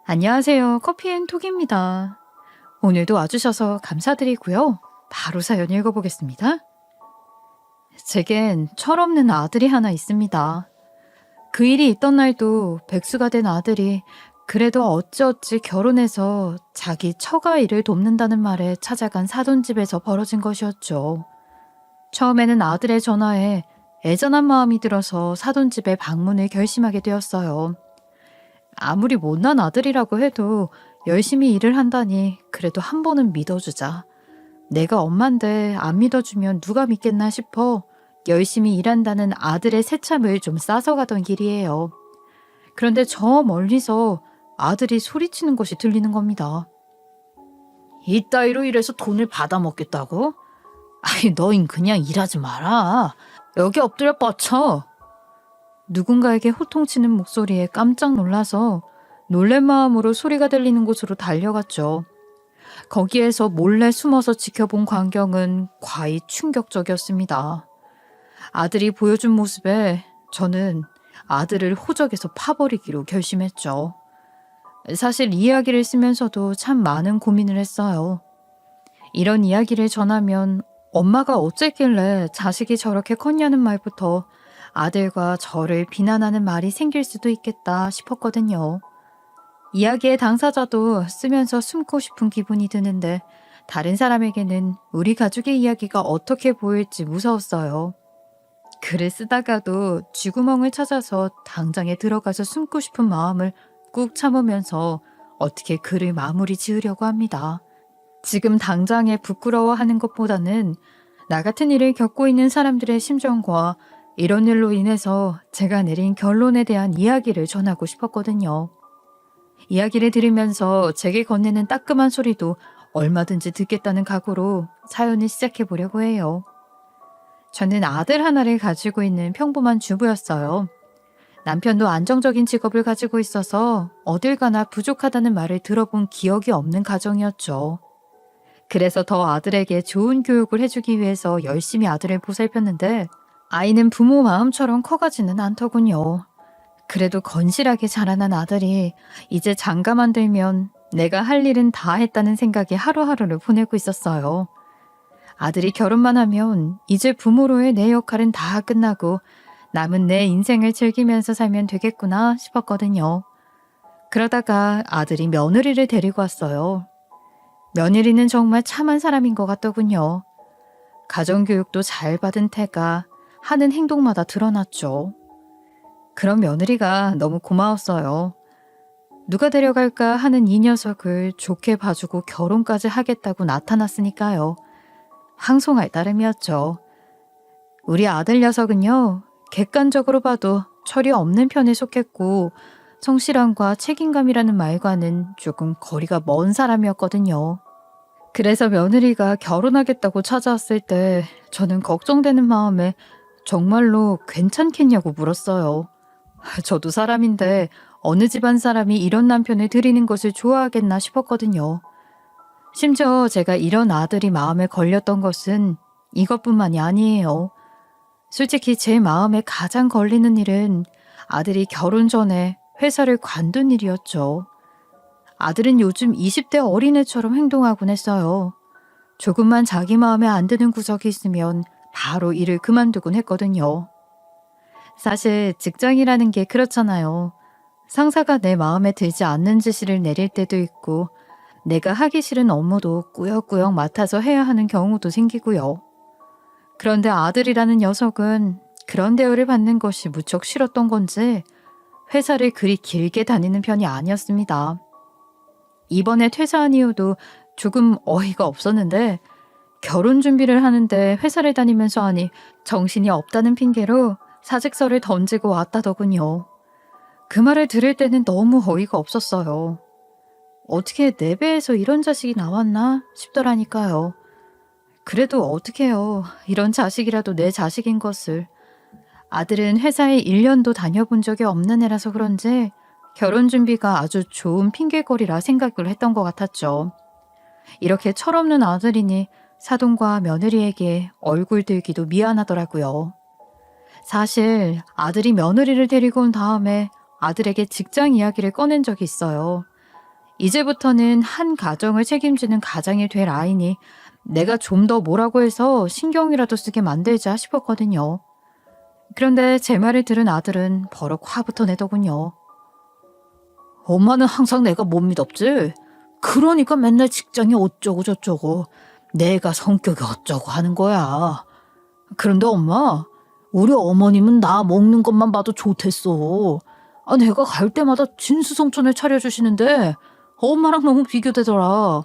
안녕하세요. 커피앤톡입니다. 오늘도 와주셔서 감사드리고요. 바로 사연 읽어보겠습니다. 제겐 철없는 아들이 하나 있습니다. 그 일이 있던 날도 백수가 된 아들이 그래도 어찌어찌 결혼해서 자기 처가 일을 돕는다는 말에 찾아간 사돈집에서 벌어진 것이었죠. 처음에는 아들의 전화에 애잔한 마음이 들어서 사돈집에 방문을 결심하게 되었어요. 아무리 못난 아들이라고 해도 열심히 일을 한다니 그래도 한 번은 믿어주자. 내가 엄만데 안 믿어주면 누가 믿겠나 싶어 열심히 일한다는 아들의 새참을 좀 싸서 가던 길이에요. 그런데 저 멀리서 아들이 소리치는 것이 들리는 겁니다. 이따위로 일해서 돈을 받아먹겠다고? 아이, 너흰 그냥 일하지 마라. 여기 엎드려 뻗쳐. 누군가에게 호통치는 목소리에 깜짝 놀라서 놀란 마음으로 소리가 들리는 곳으로 달려갔죠. 거기에서 몰래 숨어서 지켜본 광경은 과히 충격적이었습니다. 아들이 보여준 모습에 저는 아들을 호적에서 파버리기로 결심했죠. 사실 이 이야기를 쓰면서도 참 많은 고민을 했어요. 이런 이야기를 전하면 엄마가 어쨌길래 자식이 저렇게 컸냐는 말부터 아들과 저를 비난하는 말이 생길 수도 있겠다 싶었거든요. 이야기의 당사자도 쓰면서 숨고 싶은 기분이 드는데 다른 사람에게는 우리 가족의 이야기가 어떻게 보일지 무서웠어요. 글을 쓰다가도 쥐구멍을 찾아서 당장에 들어가서 숨고 싶은 마음을 꾹 참으면서 어떻게 글을 마무리 지으려고 합니다. 지금 당장에 부끄러워하는 것보다는 나 같은 일을 겪고 있는 사람들의 심정과 이런 일로 인해서 제가 내린 결론에 대한 이야기를 전하고 싶었거든요. 이야기를 들으면서 제게 건네는 따끔한 소리도 얼마든지 듣겠다는 각오로 사연을 시작해 보려고 해요. 저는 아들 하나를 가지고 있는 평범한 주부였어요. 남편도 안정적인 직업을 가지고 있어서 어딜 가나 부족하다는 말을 들어본 기억이 없는 가정이었죠. 그래서 더 아들에게 좋은 교육을 해주기 위해서 열심히 아들을 보살폈는데 아이는 부모 마음처럼 커가지는 않더군요. 그래도 건실하게 자라난 아들이 이제 장가만 들면 내가 할 일은 다 했다는 생각에 하루하루를 보내고 있었어요. 아들이 결혼만 하면 이제 부모로의 내 역할은 다 끝나고 남은 내 인생을 즐기면서 살면 되겠구나 싶었거든요. 그러다가 아들이 며느리를 데리고 왔어요. 며느리는 정말 참한 사람인 것 같더군요. 가정교육도 잘 받은 태가 하는 행동마다 드러났죠. 그런 며느리가 너무 고마웠어요. 누가 데려갈까 하는 이 녀석을 좋게 봐주고 결혼까지 하겠다고 나타났으니까요. 항송할 따름이었죠. 우리 아들 녀석은요, 객관적으로 봐도 철이 없는 편에 속했고 성실함과 책임감이라는 말과는 조금 거리가 먼 사람이었거든요. 그래서 며느리가 결혼하겠다고 찾아왔을 때 저는 걱정되는 마음에 정말로 괜찮겠냐고 물었어요. 저도 사람인데 어느 집안 사람이 이런 남편을 들이는 것을 좋아하겠나 싶었거든요. 심지어 제가 이런 아들이 마음에 걸렸던 것은 이것뿐만이 아니에요. 솔직히 제 마음에 가장 걸리는 일은 아들이 결혼 전에 회사를 관둔 일이었죠. 아들은 요즘 20대 어린애처럼 행동하곤 했어요. 조금만 자기 마음에 안 드는 구석이 있으면 바로 일을 그만두곤 했거든요. 사실 직장이라는 게 그렇잖아요. 상사가 내 마음에 들지 않는 지시를 내릴 때도 있고 내가 하기 싫은 업무도 꾸역꾸역 맡아서 해야 하는 경우도 생기고요. 그런데 아들이라는 녀석은 그런 대우를 받는 것이 무척 싫었던 건지 회사를 그리 길게 다니는 편이 아니었습니다. 이번에 퇴사한 이유도 조금 어이가 없었는데 결혼 준비를 하는데 회사를 다니면서 하니 정신이 없다는 핑계로 사직서를 던지고 왔다더군요. 그 말을 들을 때는 너무 어이가 없었어요. 어떻게 내 배에서 이런 자식이 나왔나 싶더라니까요. 그래도 어떡해요. 이런 자식이라도 내 자식인 것을. 아들은 회사에 1년도 다녀본 적이 없는 애라서 그런지 결혼 준비가 아주 좋은 핑계거리라 생각을 했던 것 같았죠. 이렇게 철없는 아들이니 사돈과 며느리에게 얼굴 들기도 미안하더라고요. 사실 아들이 며느리를 데리고 온 다음에 아들에게 직장 이야기를 꺼낸 적이 있어요. 이제부터는 한 가정을 책임지는 가장이 될 아이니 내가 좀 더 뭐라고 해서 신경이라도 쓰게 만들자 싶었거든요. 그런데 제 말을 들은 아들은 버럭 화부터 내더군요. 엄마는 항상 내가 못 믿었지? 그러니까 맨날 직장이 어쩌고 저쩌고 내가 성격이 어쩌고 하는 거야. 그런데 엄마, 우리 어머님은 나 먹는 것만 봐도 좋댔어. 내가 갈 때마다 진수성찬을 차려주시는데 엄마랑 너무 비교되더라.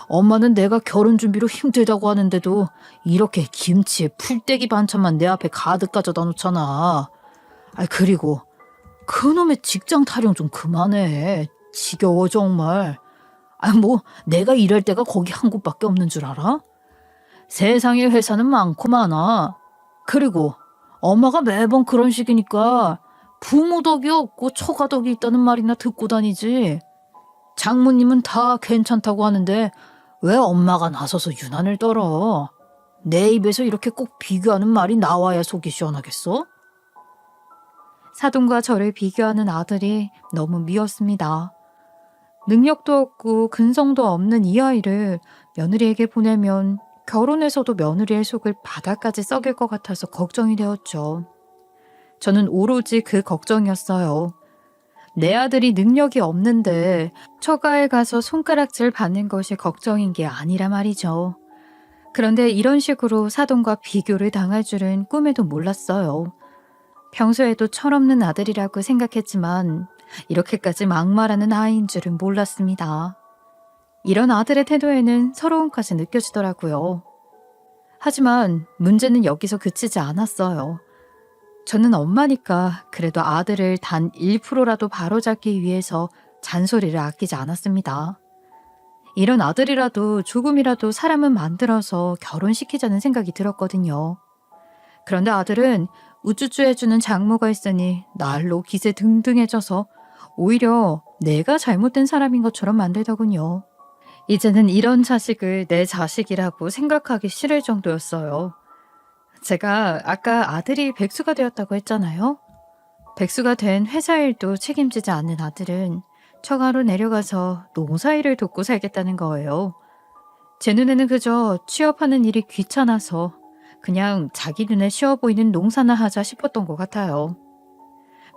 엄마는 내가 결혼 준비로 힘들다고 하는데도 이렇게 김치에 풀떼기 반찬만 내 앞에 가득 가져다 놓잖아. 그리고 그놈의 직장 타령 좀 그만해. 지겨워 정말. 뭐 내가 일할 데가 거기 한 곳밖에 없는 줄 알아? 세상에 회사는 많고 많아. 그리고 엄마가 매번 그런 식이니까 부모 덕이 없고 처가 덕이 있다는 말이나 듣고 다니지. 장모님은 다 괜찮다고 하는데 왜 엄마가 나서서 유난을 떨어? 내 입에서 이렇게 꼭 비교하는 말이 나와야 속이 시원하겠어? 사돈과 저를 비교하는 아들이 너무 미웠습니다. 능력도 없고 근성도 없는 이 아이를 며느리에게 보내면 결혼해서도 며느리의 속을 바닥까지 썩일 것 같아서 걱정이 되었죠. 저는 오로지 그 걱정이었어요. 내 아들이 능력이 없는데 처가에 가서 손가락질 받는 것이 걱정인 게 아니라 말이죠. 그런데 이런 식으로 사돈과 비교를 당할 줄은 꿈에도 몰랐어요. 평소에도 철없는 아들이라고 생각했지만 이렇게까지 막말하는 아이인 줄은 몰랐습니다. 이런 아들의 태도에는 서러움까지 느껴지더라고요. 하지만 문제는 여기서 그치지 않았어요. 저는 엄마니까 그래도 아들을 단 1%라도 바로잡기 위해서 잔소리를 아끼지 않았습니다. 이런 아들이라도 조금이라도 사람은 만들어서 결혼시키자는 생각이 들었거든요. 그런데 아들은 우쭈쭈 해주는 장모가 있으니 날로 기세 등등해져서 오히려 내가 잘못된 사람인 것처럼 만들더군요. 이제는 이런 자식을 내 자식이라고 생각하기 싫을 정도였어요. 제가 아까 아들이 백수가 되었다고 했잖아요. 백수가 된 회사 일도 책임지지 않는 아들은 처가로 내려가서 농사일을 돕고 살겠다는 거예요. 제 눈에는 그저 취업하는 일이 귀찮아서 그냥 자기 눈에 쉬워 보이는 농사나 하자 싶었던 것 같아요.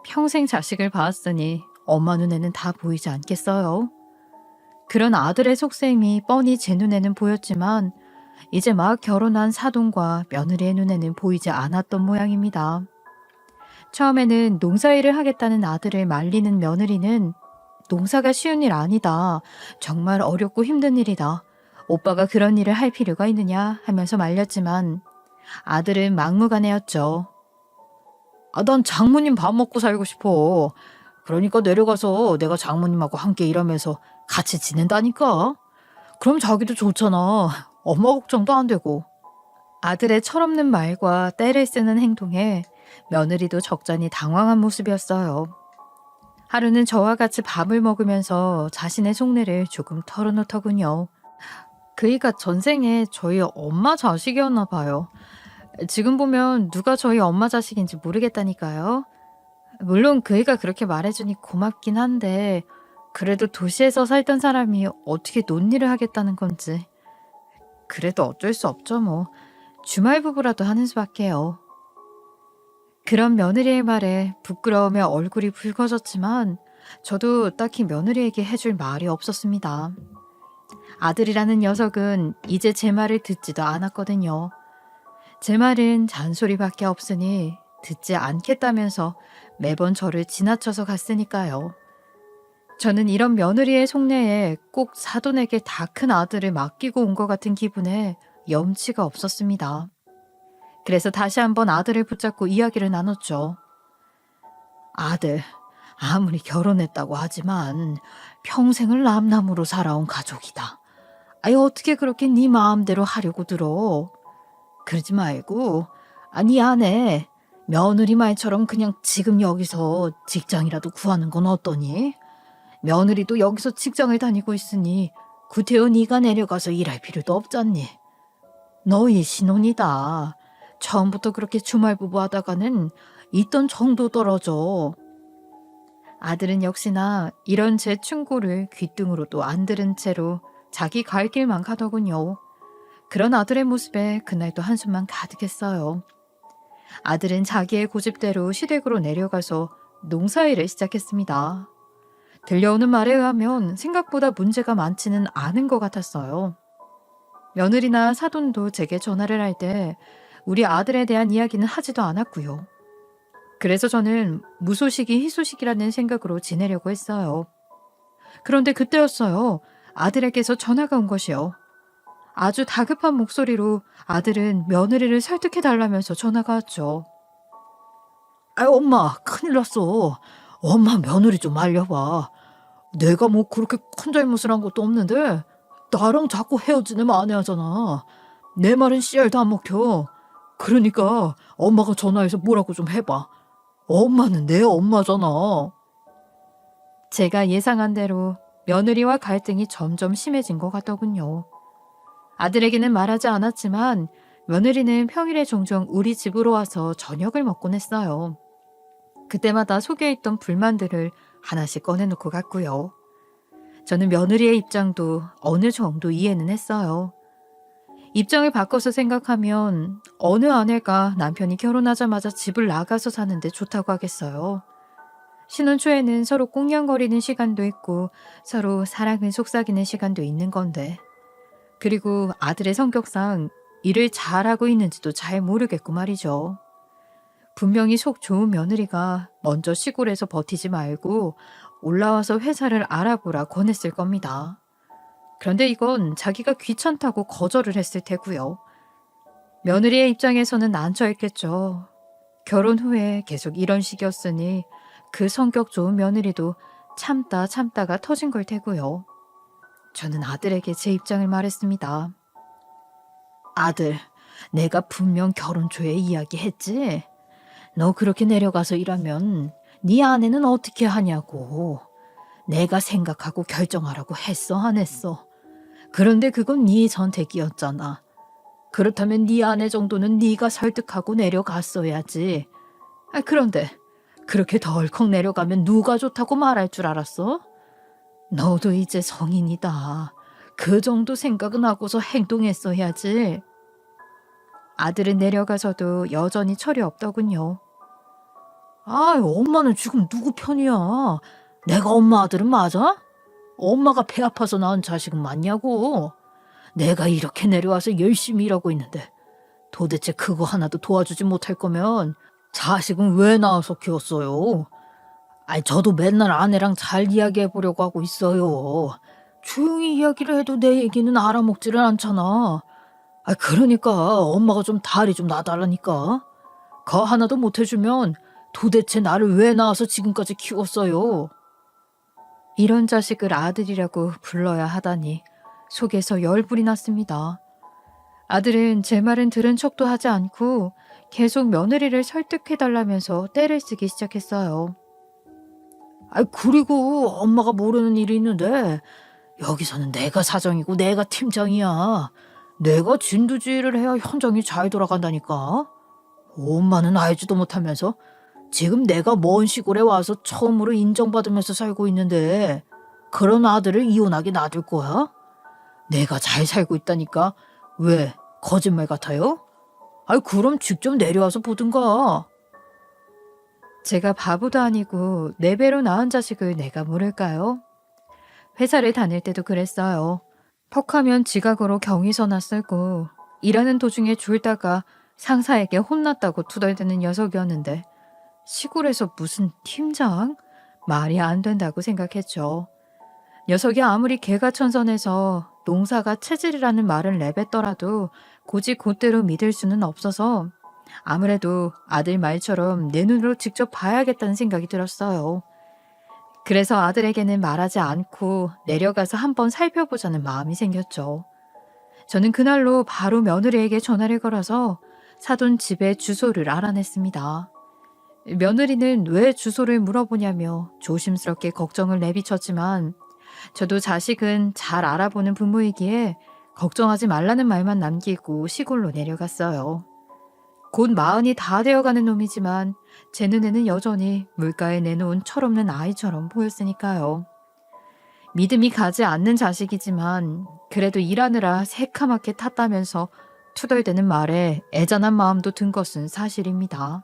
평생 자식을 봐왔으니 엄마 눈에는 다 보이지 않겠어요? 그런 아들의 속셈이 뻔히 제 눈에는 보였지만 이제 막 결혼한 사돈과 며느리의 눈에는 보이지 않았던 모양입니다. 처음에는 농사일을 하겠다는 아들을 말리는 며느리는 농사가 쉬운 일 아니다. 정말 어렵고 힘든 일이다. 오빠가 그런 일을 할 필요가 있느냐 하면서 말렸지만 아들은 막무가내였죠. 난 장모님 밥 먹고 살고 싶어. 그러니까 내려가서 내가 장모님하고 함께 일하면서 같이 지낸다니까. 그럼 자기도 좋잖아. 엄마 걱정도 안 되고. 아들의 철없는 말과 떼를 쓰는 행동에 며느리도 적잖이 당황한 모습이었어요. 하루는 저와 같이 밥을 먹으면서 자신의 속내를 조금 털어놓더군요. 그이가 전생에 저희 엄마 자식이었나 봐요. 지금 보면 누가 저희 엄마 자식인지 모르겠다니까요. 물론 그이가 그렇게 말해주니 고맙긴 한데 그래도 도시에서 살던 사람이 어떻게 논일을 하겠다는 건지. 그래도 어쩔 수 없죠 뭐. 주말 부부라도 하는 수밖에요. 그런 며느리의 말에 부끄러우며 얼굴이 붉어졌지만 저도 딱히 며느리에게 해줄 말이 없었습니다. 아들이라는 녀석은 이제 제 말을 듣지도 않았거든요. 제 말은 잔소리밖에 없으니 듣지 않겠다면서 매번 저를 지나쳐서 갔으니까요. 저는 이런 며느리의 속내에 꼭 사돈에게 다 큰 아들을 맡기고 온 것 같은 기분에 염치가 없었습니다. 그래서 다시 한번 아들을 붙잡고 이야기를 나눴죠. 아들, 아무리 결혼했다고 하지만 평생을 남남으로 살아온 가족이다. 어떻게 그렇게 네 마음대로 하려고 들어? 그러지 말고 네 아내 며느리 말처럼 그냥 지금 여기서 직장이라도 구하는 건 어떠니? 며느리도 여기서 직장을 다니고 있으니 구태여 네가 내려가서 일할 필요도 없잖니. 너희 신혼이다. 처음부터 그렇게 주말부부 하다가는 있던 정도 떨어져. 아들은 역시나 이런 제 충고를 귓등으로도 안 들은 채로 자기 갈 길만 가더군요. 그런 아들의 모습에 그날도 한숨만 가득했어요. 아들은 자기의 고집대로 시댁으로 내려가서 농사일을 시작했습니다. 들려오는 말에 의하면 생각보다 문제가 많지는 않은 것 같았어요. 며느리나 사돈도 제게 전화를 할 때 우리 아들에 대한 이야기는 하지도 않았고요. 그래서 저는 무소식이 희소식이라는 생각으로 지내려고 했어요. 그런데 그때였어요. 아들에게서 전화가 온 것이요. 아주 다급한 목소리로 아들은 며느리를 설득해달라면서 전화가 왔죠. 엄마, 큰일 났어. 엄마 며느리 좀 알려봐. 내가 뭐 그렇게 큰 잘못을 한 것도 없는데 나랑 자꾸 헤어지는 아내하잖아. 내 말은 씨알도 안 먹혀. 그러니까 엄마가 전화해서 뭐라고 좀 해봐. 엄마는 내 엄마잖아. 제가 예상한 대로 며느리와 갈등이 점점 심해진 것 같더군요. 아들에게는 말하지 않았지만 며느리는 평일에 종종 우리 집으로 와서 저녁을 먹곤 했어요. 그때마다 속에 있던 불만들을 하나씩 꺼내놓고 갔고요. 저는 며느리의 입장도 어느 정도 이해는 했어요. 입장을 바꿔서 생각하면 어느 아내가 남편이 결혼하자마자 집을 나가서 사는데 좋다고 하겠어요. 신혼 초에는 서로 꽁냥거리는 시간도 있고 서로 사랑을 속삭이는 시간도 있는 건데. 그리고 아들의 성격상 일을 잘하고 있는지도 잘 모르겠고 말이죠. 분명히 속 좋은 며느리가 먼저 시골에서 버티지 말고 올라와서 회사를 알아보라 권했을 겁니다. 그런데 이건 자기가 귀찮다고 거절을 했을 테고요. 며느리의 입장에서는 난처했겠죠. 결혼 후에 계속 이런 식이었으니 그 성격 좋은 며느리도 참다가 터진 걸 테고요. 저는 아들에게 제 입장을 말했습니다. 아들, 내가 분명 결혼 초에 이야기했지? 너 그렇게 내려가서 일하면 네 아내는 어떻게 하냐고. 내가 생각하고 결정하라고 했어, 안 했어? 그런데 그건 네 선택이었잖아. 그렇다면 네 아내 정도는 네가 설득하고 내려갔어야지. 그런데 그렇게 덜컥 내려가면 누가 좋다고 말할 줄 알았어? 너도 이제 성인이다. 그 정도 생각은 하고서 행동했어야지. 아들은 내려가서도 여전히 철이 없더군요. 엄마는 지금 누구 편이야? 내가 엄마 아들은 맞아? 엄마가 배 아파서 낳은 자식은 맞냐고. 내가 이렇게 내려와서 열심히 일하고 있는데 도대체 그거 하나도 도와주지 못할 거면 자식은 왜 낳아서 키웠어요? 저도 맨날 아내랑 잘 이야기해 보려고 하고 있어요. 조용히 이야기를 해도 내 얘기는 알아먹지를 않잖아. 그러니까 엄마가 좀 다리 좀 놔달라니까. 그거 하나도 못 해주면 도대체 나를 왜 낳아서 지금까지 키웠어요? 이런 자식을 아들이라고 불러야 하다니 속에서 열불이 났습니다. 아들은 제 말은 들은 척도 하지 않고 계속 며느리를 설득해달라면서 떼를 쓰기 시작했어요. 그리고 엄마가 모르는 일이 있는데 여기서는 내가 사장이고 내가 팀장이야. 내가 진두지휘를 해야 현장이 잘 돌아간다니까. 엄마는 알지도 못하면서 지금 내가 먼 시골에 와서 처음으로 인정받으면서 살고 있는데 그런 아들을 이혼하게 놔둘 거야? 내가 잘 살고 있다니까. 왜 거짓말 같아요? 그럼 직접 내려와서 보든가. 제가 바보도 아니고 네 배로 낳은 자식을 내가 모를까요? 회사를 다닐 때도 그랬어요. 퍽하면 지각으로 경위서나 쓰고 일하는 도중에 졸다가 상사에게 혼났다고 투덜대는 녀석이었는데 시골에서 무슨 팀장? 말이 안 된다고 생각했죠. 녀석이 아무리 개가천선해서 농사가 체질이라는 말을 내뱉더라도 고지 곧대로 믿을 수는 없어서 아무래도 아들 말처럼 내 눈으로 직접 봐야겠다는 생각이 들었어요. 그래서 아들에게는 말하지 않고 내려가서 한번 살펴보자는 마음이 생겼죠. 저는 그날로 바로 며느리에게 전화를 걸어서 사돈 집의 주소를 알아냈습니다. 며느리는 왜 주소를 물어보냐며 조심스럽게 걱정을 내비쳤지만 저도 자식은 잘 알아보는 부모이기에 걱정하지 말라는 말만 남기고 시골로 내려갔어요. 곧 40이 다 되어가는 놈이지만 제 눈에는 여전히 물가에 내놓은 철없는 아이처럼 보였으니까요. 믿음이 가지 않는 자식이지만 그래도 일하느라 새카맣게 탔다면서 투덜대는 말에 애잔한 마음도 든 것은 사실입니다.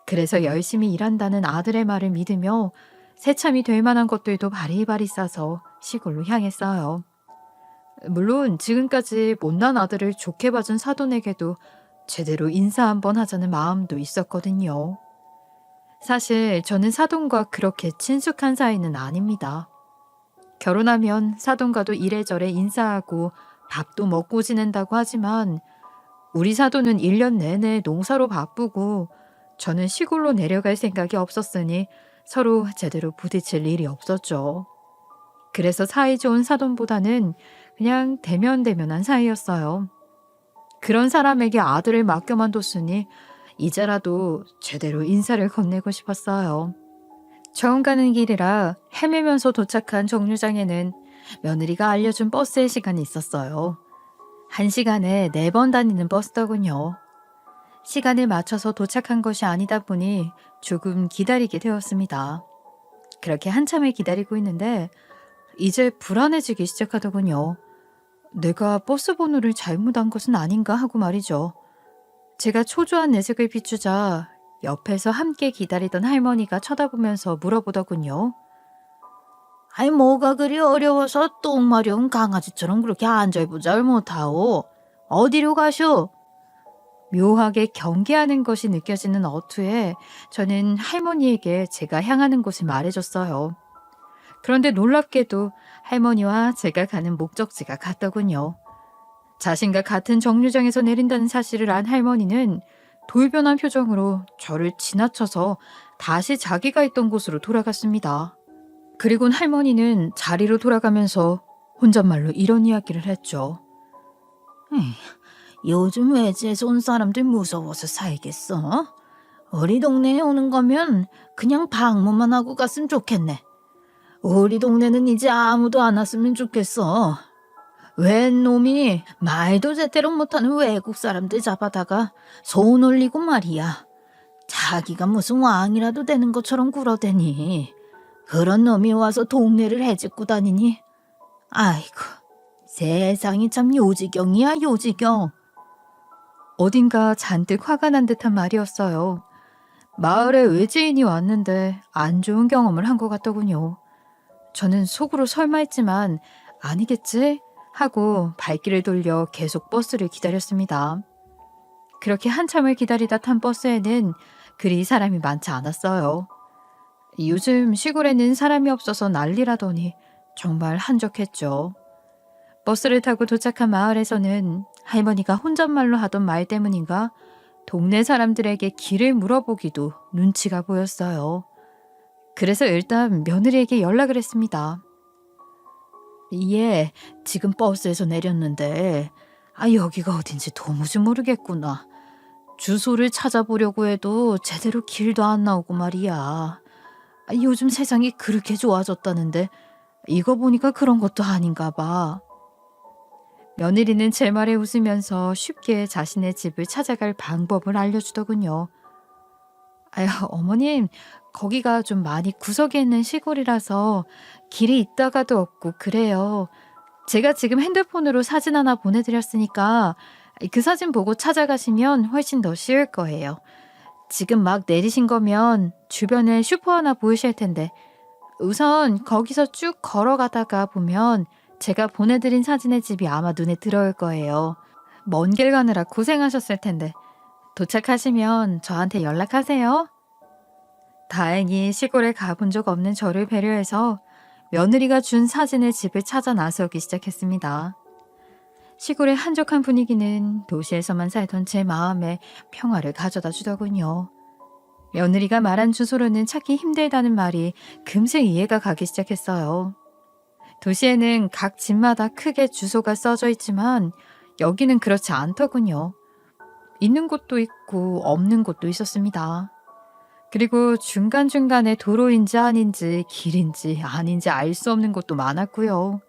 그래서 열심히 일한다는 아들의 말을 믿으며 새참이 될 만한 것들도 바리바리 싸서 시골로 향했어요. 물론 지금까지 못난 아들을 좋게 봐준 사돈에게도 제대로 인사 한번 하자는 마음도 있었거든요. 사실 저는 사돈과 그렇게 친숙한 사이는 아닙니다. 결혼하면 사돈과도 이래저래 인사하고 밥도 먹고 지낸다고 하지만 우리 사돈은 1년 내내 농사로 바쁘고 저는 시골로 내려갈 생각이 없었으니 서로 제대로 부딪힐 일이 없었죠. 그래서 사이 좋은 사돈보다는 그냥 대면대면한 사이였어요. 그런 사람에게 아들을 맡겨만 뒀으니 이제라도 제대로 인사를 건네고 싶었어요. 처음 가는 길이라 헤매면서 도착한 정류장에는 며느리가 알려준 버스의 시간이 있었어요. 1시간에 4번 다니는 버스더군요. 시간을 맞춰서 도착한 것이 아니다 보니 조금 기다리게 되었습니다. 그렇게 한참을 기다리고 있는데 이제 불안해지기 시작하더군요. 내가 버스 번호를 잘못한 것은 아닌가 하고 말이죠. 제가 초조한 내색을 비추자 옆에서 함께 기다리던 할머니가 쳐다보면서 물어보더군요. 아이 뭐가 그리 어려워서 똥 마려운 강아지처럼 그렇게 안절부절 못하오. 어디로 가쇼? 묘하게 경계하는 것이 느껴지는 어투에 저는 할머니에게 제가 향하는 곳을 말해줬어요. 그런데 놀랍게도 할머니와 제가 가는 목적지가 같더군요. 자신과 같은 정류장에서 내린다는 사실을 안 할머니는 돌변한 표정으로 저를 지나쳐서 다시 자기가 있던 곳으로 돌아갔습니다. 그리곤 할머니는 자리로 돌아가면서 혼잣말로 이런 이야기를 했죠. 요즘 외지에서 온 사람들 무서워서 살겠어? 우리 동네에 오는 거면 그냥 방문만 하고 갔으면 좋겠네. 우리 동네는 이제 아무도 안 왔으면 좋겠어. 웬 놈이 말도 제대로 못하는 외국 사람들 잡아다가 손 올리고 말이야. 자기가 무슨 왕이라도 되는 것처럼 굴어대니. 그런 놈이 와서 동네를 해집고 다니니. 아이고, 세상이 참 요지경이야, 요지경. 어딘가 잔뜩 화가 난 듯한 말이었어요. 마을에 외지인이 왔는데 안 좋은 경험을 한 것 같더군요. 저는 속으로 설마 했지만 아니겠지 하고 발길을 돌려 계속 버스를 기다렸습니다. 그렇게 한참을 기다리다 탄 버스에는 그리 사람이 많지 않았어요. 요즘 시골에는 사람이 없어서 난리라더니 정말 한적했죠. 버스를 타고 도착한 마을에서는 할머니가 혼잣말로 하던 말 때문인가 동네 사람들에게 길을 물어보기도 눈치가 보였어요. 그래서 일단 며느리에게 연락을 했습니다. 예, 지금 버스에서 내렸는데 여기가 어딘지 도무지 모르겠구나. 주소를 찾아보려고 해도 제대로 길도 안 나오고 말이야. 요즘 세상이 그렇게 좋아졌다는데 이거 보니까 그런 것도 아닌가 봐. 며느리는 제 말에 웃으면서 쉽게 자신의 집을 찾아갈 방법을 알려주더군요. 아유, 어머님, 거기가 좀 많이 구석에 있는 시골이라서 길이 있다가도 없고 그래요. 제가 지금 핸드폰으로 사진 하나 보내드렸으니까 그 사진 보고 찾아가시면 훨씬 더 쉬울 거예요. 지금 막 내리신 거면 주변에 슈퍼 하나 보이실 텐데 우선 거기서 쭉 걸어가다가 보면 제가 보내드린 사진의 집이 아마 눈에 들어올 거예요. 먼 길 가느라 고생하셨을 텐데 도착하시면 저한테 연락하세요. 다행히 시골에 가본 적 없는 저를 배려해서 며느리가 준 사진의 집을 찾아 나서기 시작했습니다. 시골의 한적한 분위기는 도시에서만 살던 제 마음에 평화를 가져다 주더군요. 며느리가 말한 주소로는 찾기 힘들다는 말이 금세 이해가 가기 시작했어요. 도시에는 각 집마다 크게 주소가 써져 있지만 여기는 그렇지 않더군요. 있는 곳도 있고 없는 곳도 있었습니다. 그리고 중간중간에 도로인지 아닌지 길인지 아닌지 알 수 없는 곳도 많았고요.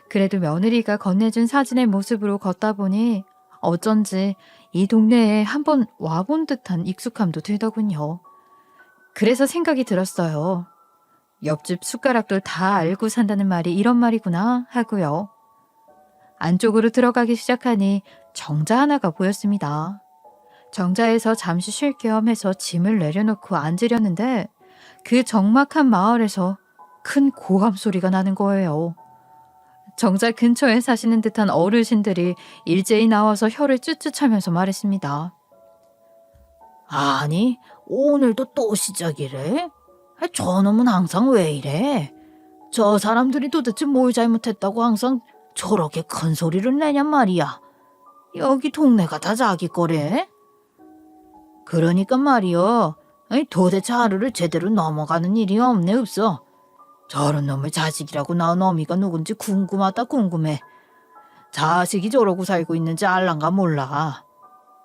그래도 며느리가 건네준 사진의 모습으로 걷다 보니 어쩐지 이 동네에 한번 와본 듯한 익숙함도 들더군요. 그래서 생각이 들었어요. 옆집 숟가락도 다 알고 산다는 말이 이런 말이구나 하고요. 안쪽으로 들어가기 시작하니 정자 하나가 보였습니다. 정자에서 잠시 쉴 겸 해서 짐을 내려놓고 앉으려는데 그 적막한 마을에서 큰 고함 소리가 나는 거예요. 정자 근처에 사시는 듯한 어르신들이 일제히 나와서 혀를 쭈쭈차면서 말했습니다. 아니, 오늘도 또 시작이래? 저놈은 항상 왜 이래? 저 사람들이 도대체 뭘 잘못했다고 항상 저렇게 큰 소리를 내냔 말이야. 여기 동네가 다 자기 거래? 그러니까 말이여, 도대체 하루를 제대로 넘어가는 일이 없네 없어. 저런 놈의 자식이라고 낳은 어미가 누군지 궁금하다 궁금해. 자식이 저러고 살고 있는지 알란가 몰라.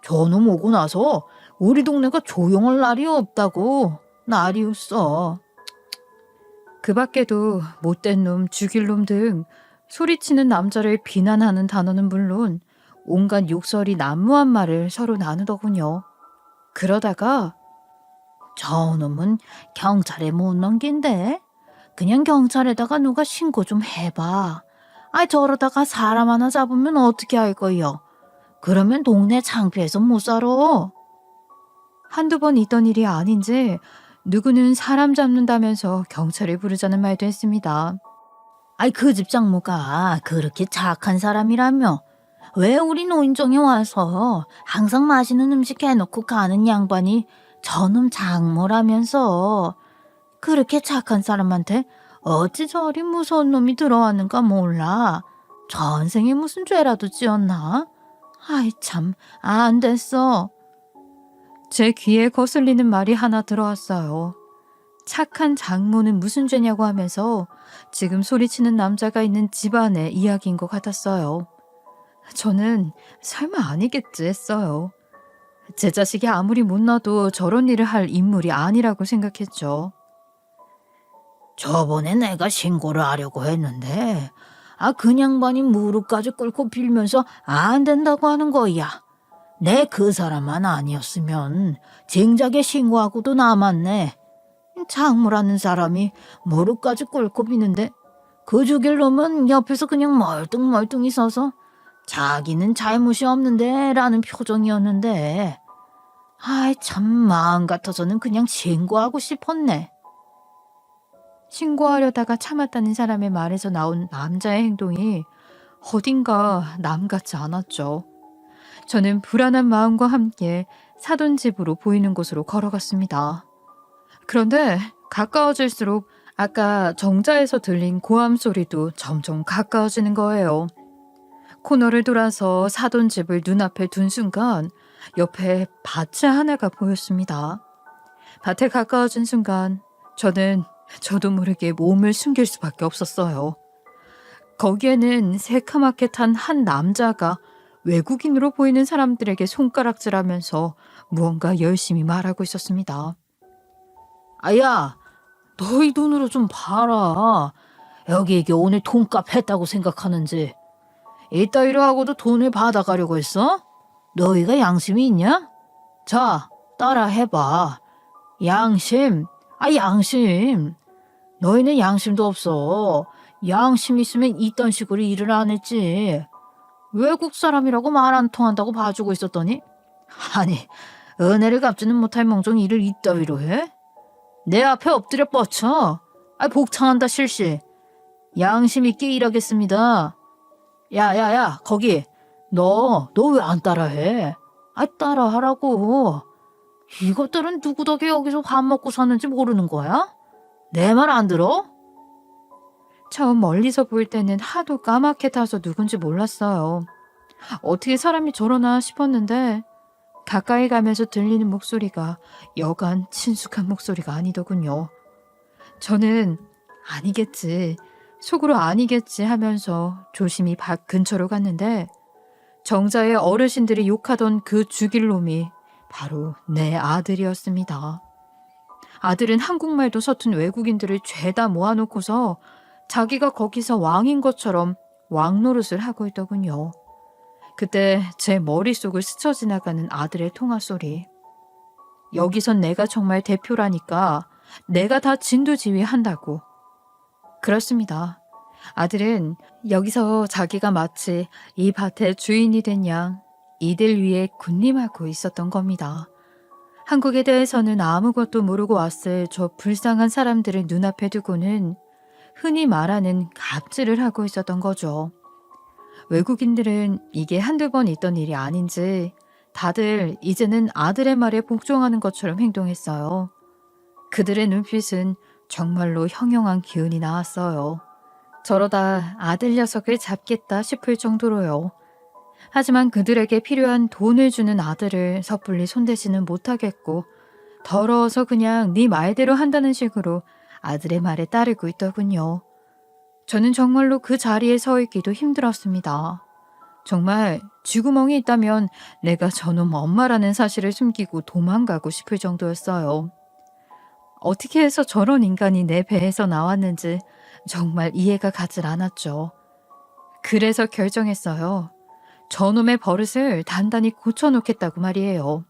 저놈 오고 나서 우리 동네가 조용할 날이 없다고 날이 없어. 그 밖에도 못된 놈, 죽일 놈 등 소리치는 남자를 비난하는 단어는 물론 온갖 욕설이 난무한 말을 서로 나누더군요. 그러다가 저놈은 경찰에 못 넘긴대. 그냥 경찰에다가 누가 신고 좀 해봐. 저러다가 사람 하나 잡으면 어떻게 할 거요? 그러면 동네 창피해서 못 살아. 한두 번 있던 일이 아닌지 누구는 사람 잡는다면서 경찰을 부르자는 말도 했습니다. 그 집 장모가 그렇게 착한 사람이라며 왜 우리 노인정에 와서 항상 맛있는 음식 해놓고 가는 양반이 저놈 장모라면서 그렇게 착한 사람한테 어찌 저리 무서운 놈이 들어왔는가 몰라. 전생에 무슨 죄라도 지었나? 참 안 됐어. 제 귀에 거슬리는 말이 하나 들어왔어요. 착한 장모는 무슨 죄냐고 하면서 지금 소리치는 남자가 있는 집안의 이야기인 것 같았어요. 저는 설마 아니겠지 했어요. 제 자식이 아무리 못나도 저런 일을 할 인물이 아니라고 생각했죠. 저번에 내가 신고를 하려고 했는데 그 양반이 무릎까지 꿇고 빌면서 안 된다고 하는 거야. 내 그 사람만 아니었으면 쟁작에 신고하고도 남았네. 장모라는 사람이 무릎까지 꿇고 비는데 그 죽일 놈은 옆에서 그냥 멀뚱멀뚱히 서서 자기는 잘못이 없는데 라는 표정이었는데 참 마음 같아서는 그냥 신고하고 싶었네. 신고하려다가 참았다는 사람의 말에서 나온 남자의 행동이 어딘가 남 같지 않았죠. 저는 불안한 마음과 함께 사돈 집으로 보이는 곳으로 걸어갔습니다. 그런데 가까워질수록 아까 정자에서 들린 고함 소리도 점점 가까워지는 거예요. 코너를 돌아서 사돈 집을 눈앞에 둔 순간 옆에 밭이 하나가 보였습니다. 밭에 가까워진 순간 저는 저도 모르게 몸을 숨길 수밖에 없었어요. 거기에는 새카맣게 탄 한 남자가 외국인으로 보이는 사람들에게 손가락질하면서 무언가 열심히 말하고 있었습니다. 야, 너희 돈으로 좀 봐라. 여기 이게 오늘 돈값 했다고 생각하는지. 이따위로 하고도 돈을 받아가려고 했어? 너희가 양심이 있냐? 자, 따라 해봐. 양심. 양심. 너희는 양심도 없어. 양심 있으면 이딴 식으로 일을 안 했지. 외국 사람이라고 말 안 통한다고 봐주고 있었더니 아니, 은혜를 갚지는 못할 멍청 일을 이따위로 해? 내 앞에 엎드려 뻗쳐. 복창한다 실시. 양심 있게 일하겠습니다. 야야야, 거기 너 왜 안 따라해? 따라하라고. 이것들은 누구 덕에 여기서 밥 먹고 사는지 모르는 거야? 내 말 안 들어? 처음 멀리서 볼 때는 하도 까맣게 타서 누군지 몰랐어요. 어떻게 사람이 저러나 싶었는데 가까이 가면서 들리는 목소리가 여간 친숙한 목소리가 아니더군요. 저는 아니겠지, 속으로 아니겠지 하면서 조심히 밭 근처로 갔는데 정자의 어르신들이 욕하던 그 죽일 놈이 바로 내 아들이었습니다. 아들은 한국말도 서툰 외국인들을 죄다 모아놓고서 자기가 거기서 왕인 것처럼 왕 노릇을 하고 있더군요. 그때 제 머릿속을 스쳐 지나가는 아들의 통화 소리. 여기선 내가 정말 대표라니까 내가 다 진두지휘한다고. 그렇습니다. 아들은 여기서 자기가 마치 이 밭의 주인이 된 양 이들 위에 군림하고 있었던 겁니다. 한국에 대해서는 아무것도 모르고 왔을 저 불쌍한 사람들을 눈앞에 두고는 흔히 말하는 갑질을 하고 있었던 거죠. 외국인들은 이게 한두 번 있던 일이 아닌지 다들 이제는 아들의 말에 복종하는 것처럼 행동했어요. 그들의 눈빛은 정말로 형용한 기운이 나왔어요. 저러다 아들 녀석을 잡겠다 싶을 정도로요. 하지만 그들에게 필요한 돈을 주는 아들을 섣불리 손대지는 못하겠고 더러워서 그냥 네 말대로 한다는 식으로 아들의 말에 따르고 있더군요. 저는 정말로 그 자리에 서 있기도 힘들었습니다. 정말 쥐구멍이 있다면 내가 저놈 엄마라는 사실을 숨기고 도망가고 싶을 정도였어요. 어떻게 해서 저런 인간이 내 배에서 나왔는지 정말 이해가 가질 않았죠. 그래서 결정했어요. 저놈의 버릇을 단단히 고쳐놓겠다고 말이에요.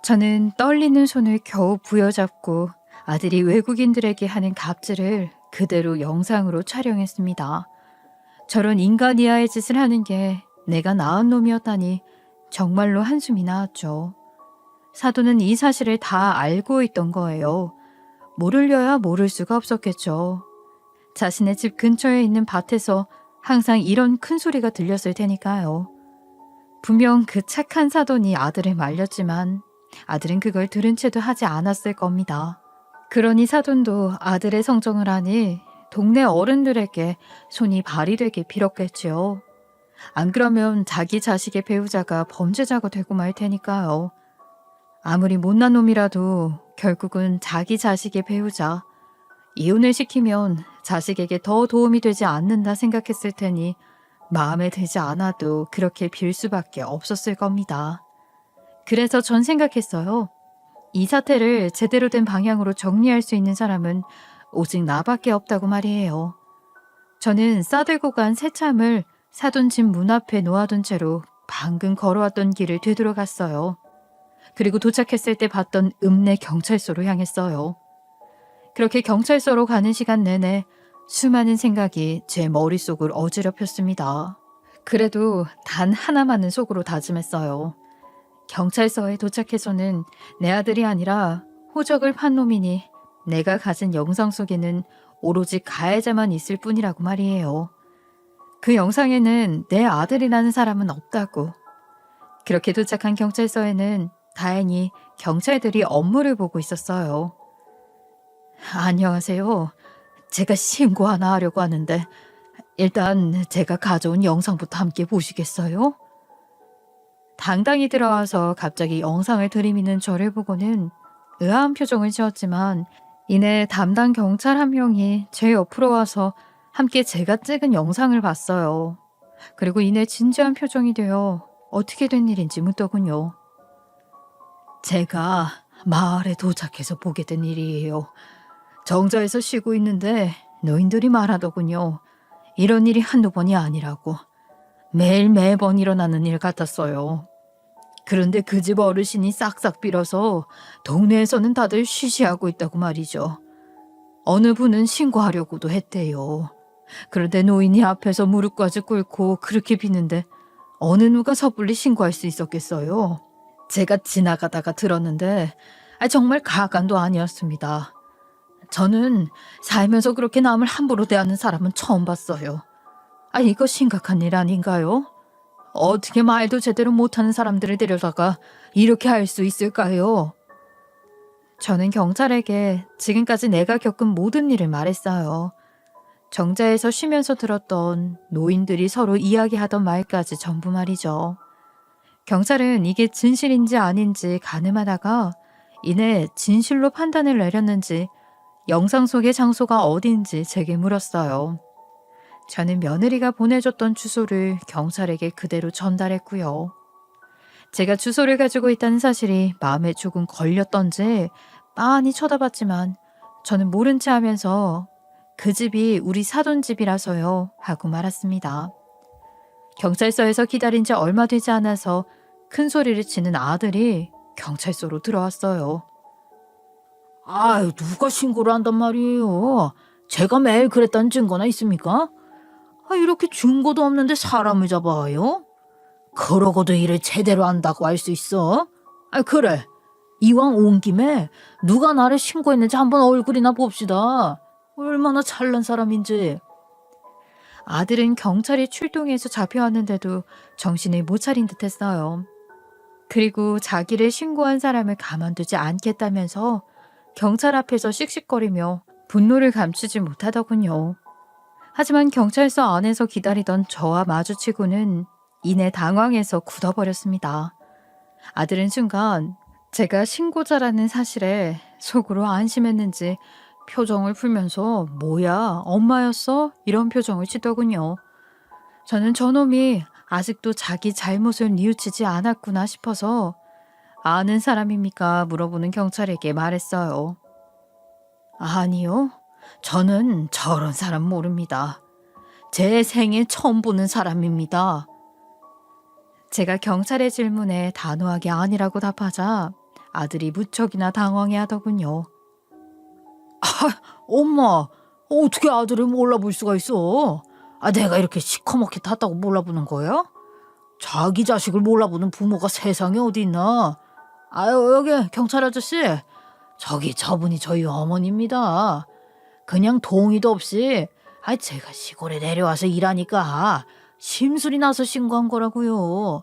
저는 떨리는 손을 겨우 부여잡고 아들이 외국인들에게 하는 갑질을 그대로 영상으로 촬영했습니다. 저런 인간 이하의 짓을 하는 게 내가 낳은 놈이었다니 정말로 한숨이 나왔죠. 사돈은 이 사실을 다 알고 있던 거예요. 모르려야 모를 수가 없었겠죠. 자신의 집 근처에 있는 밭에서 항상 이런 큰 소리가 들렸을 테니까요. 분명 그 착한 사돈이 아들을 말렸지만 아들은 그걸 들은 채도 하지 않았을 겁니다. 그러니 사돈도 아들의 성정을 하니 동네 어른들에게 손이 발휘되게 빌었겠지요. 안 그러면 자기 자식의 배우자가 범죄자가 되고 말 테니까요. 아무리 못난 놈이라도 결국은 자기 자식의 배우자, 이혼을 시키면 자식에게 더 도움이 되지 않는다 생각했을 테니 마음에 들지 않아도 그렇게 빌 수밖에 없었을 겁니다. 그래서 전 생각했어요. 이 사태를 제대로 된 방향으로 정리할 수 있는 사람은 오직 나밖에 없다고 말이에요. 저는 싸들고 간 새참을 사돈 집 문 앞에 놓아둔 채로 방금 걸어왔던 길을 되돌아갔어요. 그리고 도착했을 때 봤던 읍내 경찰서로 향했어요. 그렇게 경찰서로 가는 시간 내내 수많은 생각이 제 머릿속을 어지럽혔습니다. 그래도 단 하나만은 속으로 다짐했어요. 경찰서에 도착해서는 내 아들이 아니라 호적을 판 놈이니 내가 가진 영상 속에는 오로지 가해자만 있을 뿐이라고 말이에요. 그 영상에는 내 아들이라는 사람은 없다고. 그렇게 도착한 경찰서에는 다행히 경찰들이 업무를 보고 있었어요. 안녕하세요. 제가 신고 하나 하려고 하는데 일단 제가 가져온 영상부터 함께 보시겠어요? 당당히 들어와서 갑자기 영상을 들이미는 저를 보고는 의아한 표정을 지었지만 이내 담당 경찰 한 명이 제 옆으로 와서 함께 제가 찍은 영상을 봤어요. 그리고 이내 진지한 표정이 되어 어떻게 된 일인지 묻더군요. 제가 마을에 도착해서 보게 된 일이에요. 정자에서 쉬고 있는데 노인들이 말하더군요. 이런 일이 한두 번이 아니라고. 매번 일어나는 일 같았어요. 그런데 그 집 어르신이 싹싹 빌어서 동네에서는 다들 쉬쉬하고 있다고 말이죠. 어느 분은 신고하려고도 했대요. 그런데 노인이 앞에서 무릎까지 꿇고 그렇게 비는데 어느 누가 섣불리 신고할 수 있었겠어요. 제가 지나가다가 들었는데 정말 가관도 아니었습니다. 저는 살면서 그렇게 남을 함부로 대하는 사람은 처음 봤어요. 이거 심각한 일 아닌가요? 어떻게 말도 제대로 못하는 사람들을 데려다가 이렇게 할 수 있을까요? 저는 경찰에게 지금까지 내가 겪은 모든 일을 말했어요. 정자에서 쉬면서 들었던 노인들이 서로 이야기하던 말까지 전부 말이죠. 경찰은 이게 진실인지 아닌지 가늠하다가 이내 진실로 판단을 내렸는지 영상 속의 장소가 어딘지 제게 물었어요. 저는 며느리가 보내줬던 주소를 경찰에게 그대로 전달했고요. 제가 주소를 가지고 있다는 사실이 마음에 조금 걸렸던지 빤히 쳐다봤지만 저는 모른 체 하면서 그 집이 우리 사돈 집이라서요 하고 말았습니다. 경찰서에서 기다린 지 얼마 되지 않아서 큰 소리를 치는 아들이 경찰서로 들어왔어요. 아유, 누가 신고를 한단 말이에요. 제가 매일 그랬다는 증거나 있습니까? 아, 이렇게 증거도 없는데 사람을 잡아요? 그러고도 일을 제대로 한다고 할 수 있어? 아, 그래. 이왕 온 김에 누가 나를 신고했는지 한번 얼굴이나 봅시다. 얼마나 잘난 사람인지. 아들은 경찰이 출동해서 잡혀왔는데도 정신을 못 차린 듯 했어요. 그리고 자기를 신고한 사람을 가만두지 않겠다면서 경찰 앞에서 씩씩거리며 분노를 감추지 못하더군요. 하지만 경찰서 안에서 기다리던 저와 마주치고는 이내 당황해서 굳어버렸습니다. 아들은 순간 제가 신고자라는 사실에 속으로 안심했는지 표정을 풀면서 뭐야 엄마였어? 이런 표정을 짓더군요. 저는 저놈이 아직도 자기 잘못을 뉘우치지 않았구나 싶어서 아는 사람입니까? 물어보는 경찰에게 말했어요. 아니요. 저는 저런 사람 모릅니다. 제 생에 처음 보는 사람입니다. 제가 경찰의 질문에 단호하게 아니라고 답하자 아들이 무척이나 당황해 하더군요. 엄마, 어떻게 아들을 몰라볼 수가 있어? 아, 내가 이렇게 시커멓게 탔다고 몰라보는 거야? 자기 자식을 몰라보는 부모가 세상에 어디 있나? 아유, 여기 경찰 아저씨. 저기 저분이 저희 어머니입니다. 그냥 동의도 없이 제가 시골에 내려와서 일하니까 심술이 나서 신고한 거라고요.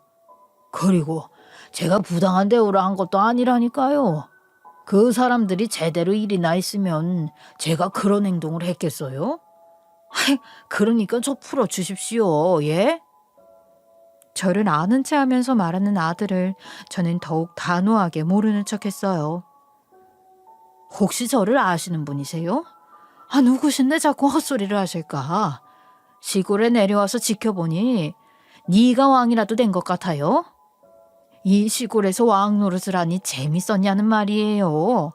그리고 제가 부당한 대우를 한 것도 아니라니까요. 그 사람들이 제대로 일이나 했으면 제가 그런 행동을 했겠어요? 그러니까 저 풀어주십시오. 예? 저를 아는 체 하면서 말하는 아들을 저는 더욱 단호하게 모르는 척했어요. 혹시 저를 아시는 분이세요? 아, 누구신데 자꾸 헛소리를 하실까? 시골에 내려와서 지켜보니 네가 왕이라도 된 것 같아요. 이 시골에서 왕 노릇을 하니 재밌었냐는 말이에요.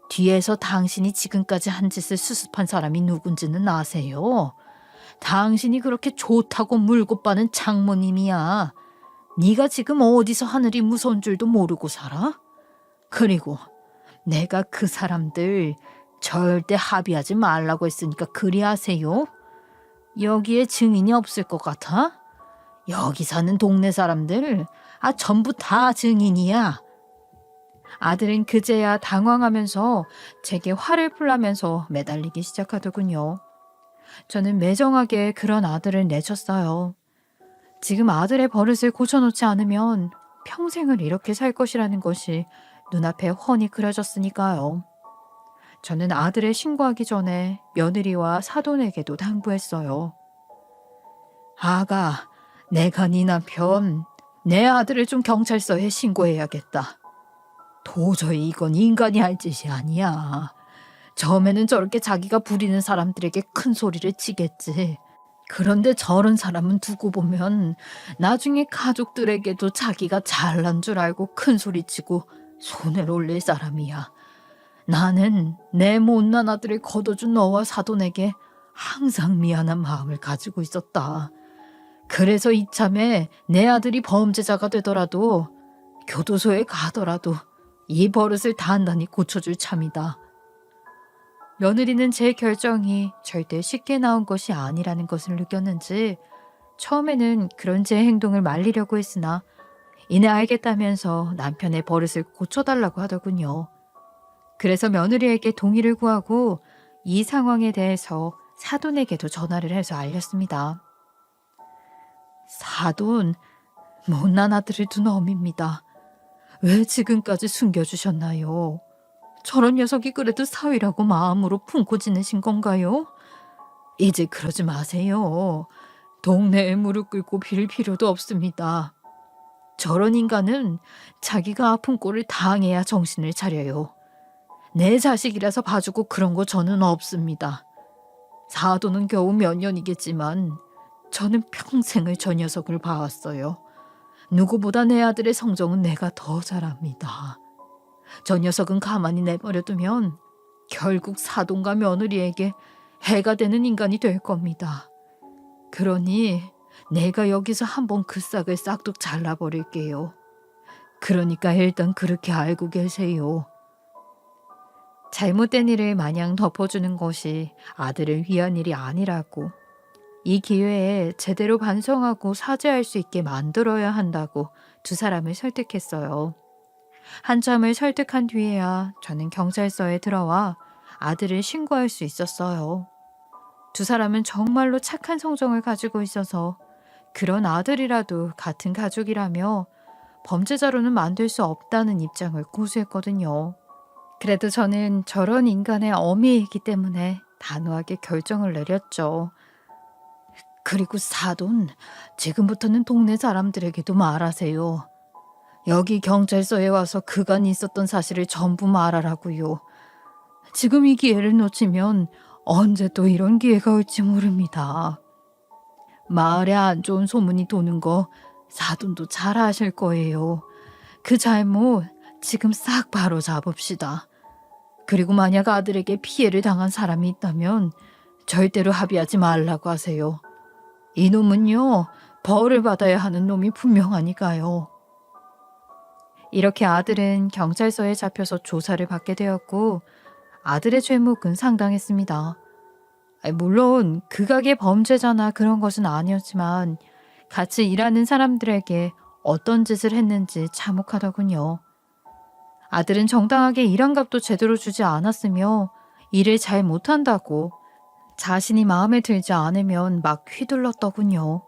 뒤에서 당신이 지금까지 한 짓을 수습한 사람이 누군지는 아세요? 당신이 그렇게 좋다고 물고 빠는 장모님이야. 네가 지금 어디서 하늘이 무서운 줄도 모르고 살아? 그리고 내가 그 사람들 절대 합의하지 말라고 했으니까 그리 하세요? 여기에 증인이 없을 것 같아? 여기 사는 동네 사람들 전부 다 증인이야. 아들은 그제야 당황하면서 제게 화를 풀라면서 매달리기 시작하더군요. 저는 매정하게 그런 아들을 내쳤어요. 지금 아들의 버릇을 고쳐놓지 않으면 평생을 이렇게 살 것이라는 것이 눈앞에 훤히 그려졌으니까요. 저는 아들을 신고하기 전에 며느리와 사돈에게도 당부했어요. 아가, 내가 네 남편, 내 아들을 좀 경찰서에 신고해야겠다. 도저히 이건 인간이 할 짓이 아니야. 처음에는 저렇게 자기가 부리는 사람들에게 큰 소리를 치겠지. 그런데 저런 사람은 두고 보면 나중에 가족들에게도 자기가 잘난 줄 알고 큰 소리치고 손을 올릴 사람이야. 나는 내 못난 아들을 거둬준 너와 사돈에게 항상 미안한 마음을 가지고 있었다. 그래서 이참에 내 아들이 범죄자가 되더라도 교도소에 가더라도 이 버릇을 단단히 고쳐줄 참이다. 며느리는 제 결정이 절대 쉽게 나온 것이 아니라는 것을 느꼈는지 처음에는 그런 제 행동을 말리려고 했으나 이내 알겠다면서 남편의 버릇을 고쳐달라고 하더군요. 그래서 며느리에게 동의를 구하고 이 상황에 대해서 사돈에게도 전화를 해서 알렸습니다. 사돈, 못난 아들을 둔 어미입니다. 왜 지금까지 숨겨주셨나요? 저런 녀석이 그래도 사위라고 마음으로 품고 지내신 건가요? 이제 그러지 마세요. 동네에 무릎 꿇고 빌 필요도 없습니다. 저런 인간은 자기가 아픈 꼴을 당해야 정신을 차려요. 내 자식이라서 봐주고 그런 거 저는 없습니다. 사도는 겨우 몇 년이겠지만 저는 평생을 저 녀석을 봐왔어요. 누구보다 내 아들의 성정은 내가 더 잘 압니다. 저 녀석은 가만히 내버려두면 결국 사돈과 며느리에게 해가 되는 인간이 될 겁니다. 그러니 내가 여기서 한번 그 싹을 싹둑 잘라버릴게요. 그러니까 일단 그렇게 알고 계세요. 잘못된 일을 마냥 덮어주는 것이 아들을 위한 일이 아니라고. 이 기회에 제대로 반성하고 사죄할 수 있게 만들어야 한다고 두 사람을 설득했어요. 한참을 설득한 뒤에야 저는 경찰서에 들어와 아들을 신고할 수 있었어요. 두 사람은 정말로 착한 성정을 가지고 있어서 그런 아들이라도 같은 가족이라며 범죄자로는 만들 수 없다는 입장을 고수했거든요. 그래도 저는 저런 인간의 어미이기 때문에 단호하게 결정을 내렸죠. 그리고 사돈, 지금부터는 동네 사람들에게도 말하세요. 여기 경찰서에 와서 그간 있었던 사실을 전부 말하라고요. 지금 이 기회를 놓치면 언제 또 이런 기회가 올지 모릅니다. 마을에 안 좋은 소문이 도는 거 사돈도 잘 아실 거예요. 그 잘못 지금 싹 바로 잡읍시다. 그리고 만약 아들에게 피해를 당한 사람이 있다면 절대로 합의하지 말라고 하세요. 이놈은요, 벌을 받아야 하는 놈이 분명하니까요. 이렇게 아들은 경찰서에 잡혀서 조사를 받게 되었고 아들의 죄목은 상당했습니다. 물론 극악의 범죄자나 그런 것은 아니었지만 같이 일하는 사람들에게 어떤 짓을 했는지 참혹하더군요. 아들은 정당하게 일한 값도 제대로 주지 않았으며 일을 잘 못한다고 자신이 마음에 들지 않으면 막 휘둘렀더군요.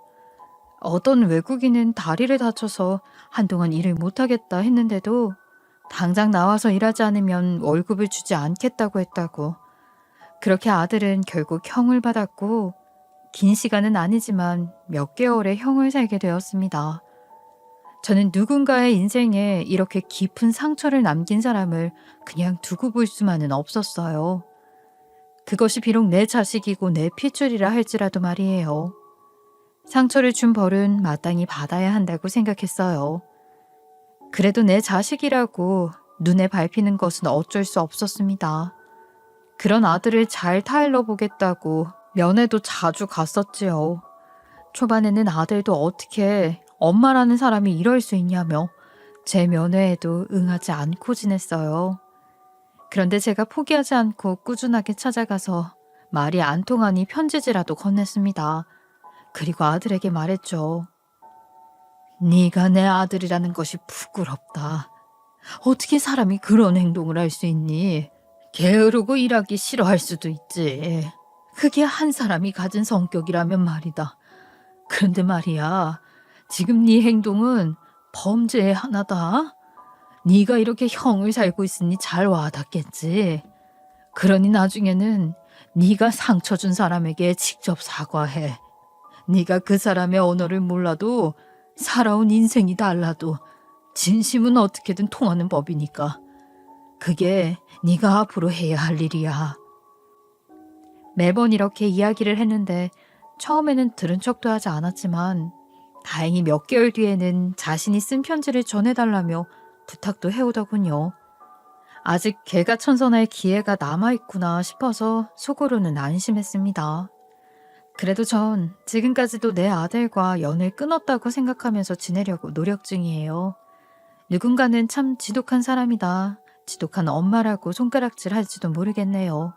어떤 외국인은 다리를 다쳐서 한동안 일을 못하겠다 했는데도 당장 나와서 일하지 않으면 월급을 주지 않겠다고 했다고. 그렇게 아들은 결국 형을 받았고 긴 시간은 아니지만 몇 개월의 형을 살게 되었습니다. 저는 누군가의 인생에 이렇게 깊은 상처를 남긴 사람을 그냥 두고 볼 수만은 없었어요. 그것이 비록 내 자식이고 내 핏줄이라 할지라도 말이에요. 상처를 준 벌은 마땅히 받아야 한다고 생각했어요. 그래도 내 자식이라고 눈에 밟히는 것은 어쩔 수 없었습니다. 그런 아들을 잘 타일러 보겠다고 면회도 자주 갔었지요. 초반에는 아들도 어떻게 엄마라는 사람이 이럴 수 있냐며 제 면회에도 응하지 않고 지냈어요. 그런데 제가 포기하지 않고 꾸준하게 찾아가서 말이 안 통하니 편지지라도 건넸습니다. 그리고 아들에게 말했죠. 네가 내 아들이라는 것이 부끄럽다. 어떻게 사람이 그런 행동을 할 수 있니? 게으르고 일하기 싫어할 수도 있지. 그게 한 사람이 가진 성격이라면 말이다. 그런데 말이야, 지금 네 행동은 범죄의 하나다. 네가 이렇게 형을 살고 있으니 잘 와닿겠지. 그러니 나중에는 네가 상처 준 사람에게 직접 사과해. 네가 그 사람의 언어를 몰라도 살아온 인생이 달라도 진심은 어떻게든 통하는 법이니까. 그게 네가 앞으로 해야 할 일이야. 매번 이렇게 이야기를 했는데 처음에는 들은 척도 하지 않았지만 다행히 몇 개월 뒤에는 자신이 쓴 편지를 전해달라며 부탁도 해오더군요. 아직 개가천선할 기회가 남아있구나 싶어서 속으로는 안심했습니다. 그래도 전 지금까지도 내 아들과 연을 끊었다고 생각하면서 지내려고 노력 중이에요. 누군가는 참 지독한 사람이다, 지독한 엄마라고 손가락질 할지도 모르겠네요.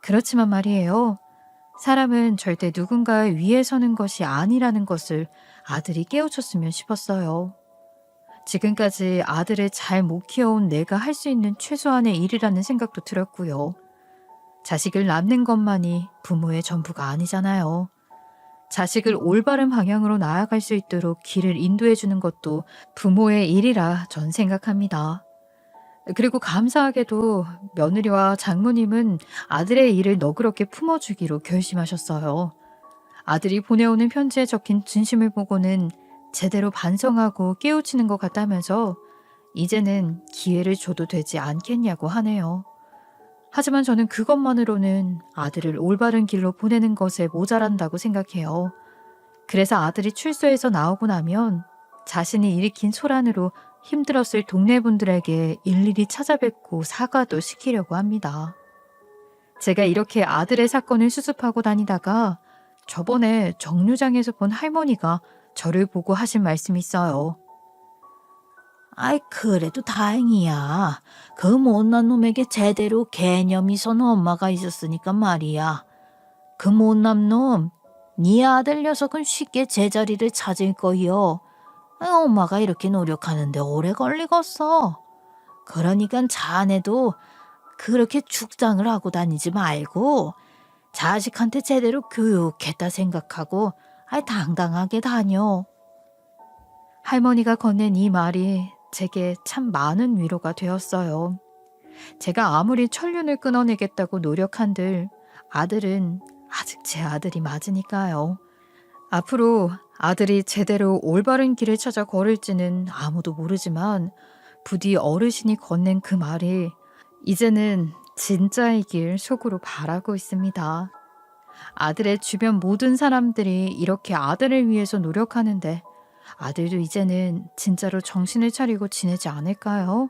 그렇지만 말이에요. 사람은 절대 누군가의 위에 서는 것이 아니라는 것을 아들이 깨우쳤으면 싶었어요. 지금까지 아들을 잘 못 키워온 내가 할 수 있는 최소한의 일이라는 생각도 들었고요. 자식을 낳는 것만이 부모의 전부가 아니잖아요. 자식을 올바른 방향으로 나아갈 수 있도록 길을 인도해 주는 것도 부모의 일이라 전 생각합니다. 그리고 감사하게도 며느리와 장모님은 아들의 일을 너그럽게 품어주기로 결심하셨어요. 아들이 보내오는 편지에 적힌 진심을 보고는 제대로 반성하고 깨우치는 것 같다면서 이제는 기회를 줘도 되지 않겠냐고 하네요. 하지만 저는 그것만으로는 아들을 올바른 길로 보내는 것에 모자란다고 생각해요. 그래서 아들이 출소해서 나오고 나면 자신이 일으킨 소란으로 힘들었을 동네 분들에게 일일이 찾아뵙고 사과도 시키려고 합니다. 제가 이렇게 아들의 사건을 수습하고 다니다가 저번에 정류장에서 본 할머니가 저를 보고 하신 말씀이 있어요. 아이, 그래도 다행이야. 그 못난 놈에게 제대로 개념이 선 엄마가 있었으니까 말이야. 그 못난 놈, 네 아들 녀석은 쉽게 제자리를 찾을 거요. 엄마가 이렇게 노력하는데 오래 걸리겠어. 그러니까 자네도 그렇게 죽장을 하고 다니지 말고 자식한테 제대로 교육했다 생각하고 당당하게 다녀. 할머니가 건넨 이 말이 제게 참 많은 위로가 되었어요. 제가 아무리 천륜을 끊어내겠다고 노력한들 아들은 아직 제 아들이 맞으니까요. 앞으로 아들이 제대로 올바른 길을 찾아 걸을지는 아무도 모르지만 부디 어르신이 건넨 그 말이 이제는 진짜이길 속으로 바라고 있습니다. 아들의 주변 모든 사람들이 이렇게 아들을 위해서 노력하는데 아들도 이제는 진짜로 정신을 차리고 지내지 않을까요?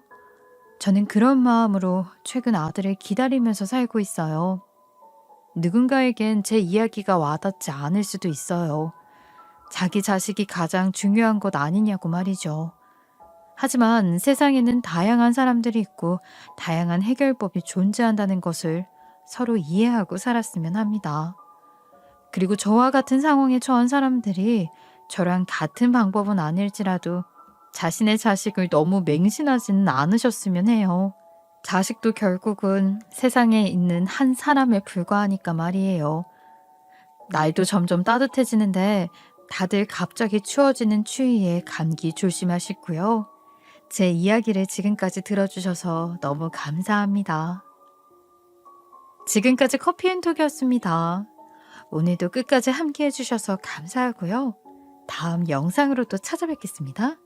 저는 그런 마음으로 최근 아들을 기다리면서 살고 있어요. 누군가에겐 제 이야기가 와닿지 않을 수도 있어요. 자기 자식이 가장 중요한 것 아니냐고 말이죠. 하지만 세상에는 다양한 사람들이 있고 다양한 해결법이 존재한다는 것을 서로 이해하고 살았으면 합니다. 그리고 저와 같은 상황에 처한 사람들이 저랑 같은 방법은 아닐지라도 자신의 자식을 너무 맹신하지는 않으셨으면 해요. 자식도 결국은 세상에 있는 한 사람에 불과하니까 말이에요. 날도 점점 따뜻해지는데 다들 갑자기 추워지는 추위에 감기 조심하시고요. 제 이야기를 지금까지 들어주셔서 너무 감사합니다. 지금까지 커피앤톡이었습니다. 오늘도 끝까지 함께 해주셔서 감사하고요. 다음 영상으로 또 찾아뵙겠습니다.